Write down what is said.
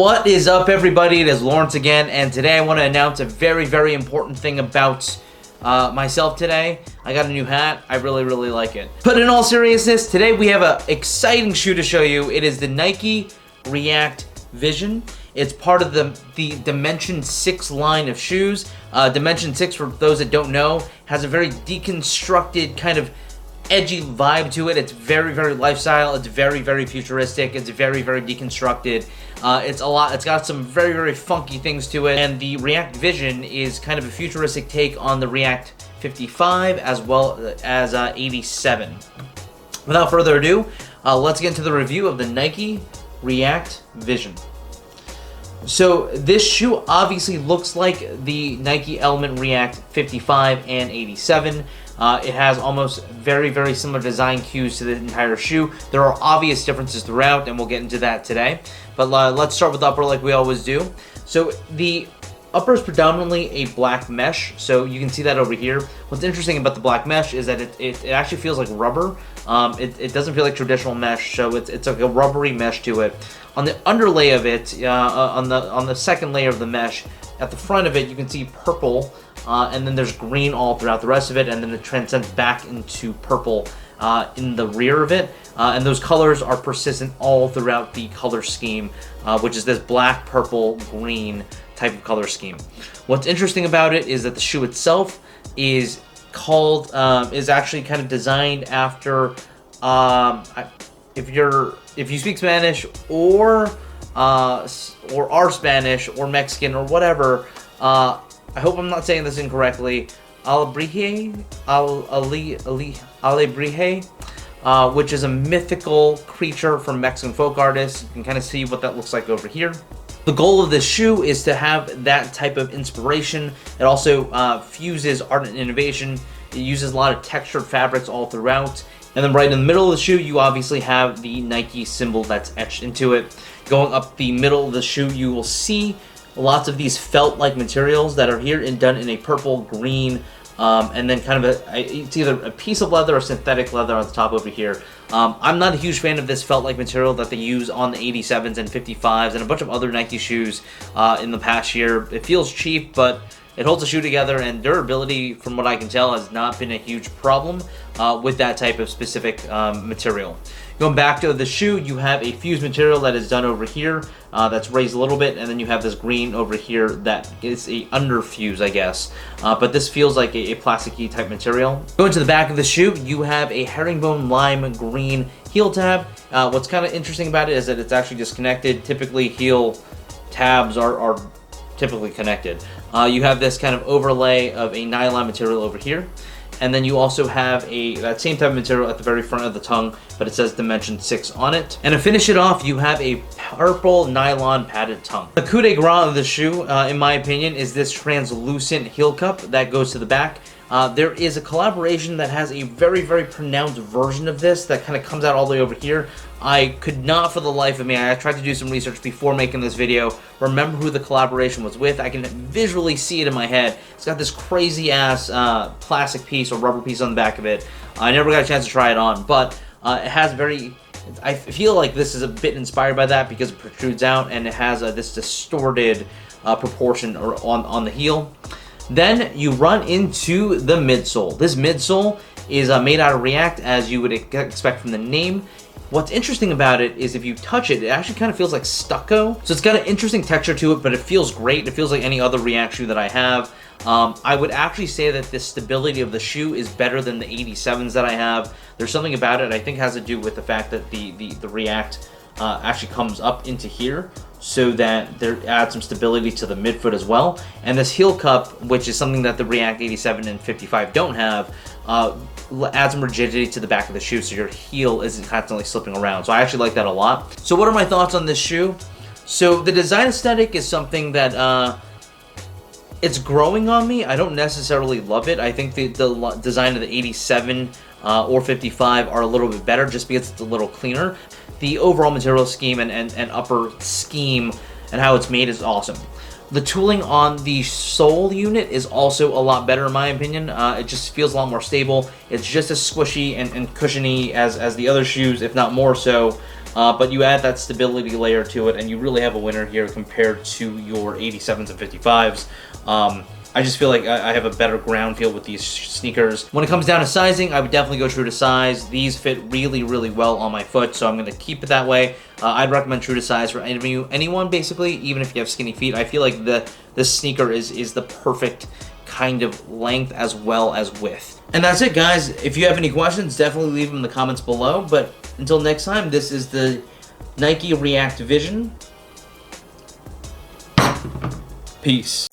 What is up, everybody? It is Lawrence again, and today I want to announce a very, very important thing about myself today. I got a new hat. I really, really like it. But in all seriousness, today we have an exciting shoe to show you. It is the Nike React Vision. It's part of the Dimension 6 line of shoes. Dimension 6, for those that don't know, has a very deconstructed kind of edgy vibe to it. It's very, very lifestyle. It's very, very futuristic. It's very, very deconstructed. It's got some very, very funky things to it. And the React Vision is kind of a futuristic take on the React 55 as well as 87. Without further ado, let's get into the review of the Nike React Vision. So this shoe obviously looks like the Nike Element React 55 and 87. It has almost very, very similar design cues to the entire shoe. There are obvious differences throughout, and we'll get into that today. But let's start with the upper like we always do. So the upper is predominantly a black mesh, so you can see that over here. What's interesting about the black mesh is that it actually feels like rubber. It doesn't feel like traditional mesh, so it's like a rubbery mesh to it. On the underlay of it, on the second layer of the mesh, at the front of it, you can see purple, and then there's green all throughout the rest of it, and then it transcends back into purple in the rear of it. And those colors are persistent all throughout the color scheme, which is this black, purple, green type of color scheme. What's interesting about it is that the shoe itself is actually kind of designed after, if you speak Spanish or are Spanish or Mexican or whatever, I hope I'm not saying this incorrectly, Alebrije, which is a mythical creature from Mexican folk artists. You can kind of see what that looks like over here. The goal of this shoe is to have that type of inspiration. It also fuses art and innovation. It uses a lot of textured fabrics all throughout. And then right in the middle of the shoe, you obviously have the Nike symbol that's etched into it. Going up the middle of the shoe, you will see lots of these felt-like materials that are here and done in a purple, green, and then kind of it's either a piece of leather or synthetic leather on the top over here. I'm not a huge fan of this felt-like material that they use on the 87s and 55s and a bunch of other Nike shoes in the past year. It feels cheap, but it holds the shoe together, and durability, from what I can tell, has not been a huge problem with that type of specific material. Going back to the shoe, you have a fused material that is done over here that's raised a little bit, and then you have this green over here that is a underfuse, I guess. But this feels like a plasticky type material. Going to the back of the shoe, you have a herringbone lime green heel tab. What's kind of interesting about it is that it's actually disconnected. Typically, heel tabs are typically connected. You have this kind of overlay of a nylon material over here. And then you also have that same type of material at the very front of the tongue, but it says Dimension 6 on it. And to finish it off, you have a purple nylon padded tongue. The coup de grace of the shoe, in my opinion, is this translucent heel cup that goes to the back. There is a collaboration that has a very, very pronounced version of this that kind of comes out all the way over here. I could not for the life of me, I tried to do some research before making this video, remember who the collaboration was with. I can visually see it in my head. It's got this crazy ass plastic piece or rubber piece on the back of it. I never got a chance to try it on, but it has I feel like this is a bit inspired by that because it protrudes out and it has this distorted proportion on the heel. Then you run into the midsole. This midsole is made out of React, as you would expect from the name. What's interesting about it is if you touch it, it actually kind of feels like stucco. So it's got an interesting texture to it, but it feels great. It feels like any other React shoe that I have. I would actually say that the stability of the shoe is better than the 87s that I have. There's something about it I think has to do with the fact that the React actually comes up into here, so that there adds some stability to the midfoot as well. And this heel cup, which is something that the React 87 and 55 don't have, adds some rigidity to the back of the shoe, so your heel isn't constantly slipping around. So I actually like that a lot. So what are my thoughts on this shoe? So the design aesthetic is something that it's growing on me. I don't necessarily love it. I think the design of the 87 or 55 are a little bit better just because it's a little cleaner. The overall material scheme and upper scheme and how it's made is awesome. The tooling on the sole unit is also a lot better in my opinion. It just feels a lot more stable. It's just as squishy and cushiony as the other shoes, if not more so. But you add that stability layer to it, and you really have a winner here compared to your 87s and 55s. I just feel like I have a better ground feel with these sneakers. When it comes down to sizing, I would definitely go true to size. These fit really, really well on my foot, so I'm going to keep it that way. I'd recommend true to size for anyone, basically, even if you have skinny feet. I feel like this sneaker is the perfect kind of length as well as width. And that's it, guys. If you have any questions, definitely leave them in the comments below. But until next time, this is the Nike React Vision. Peace.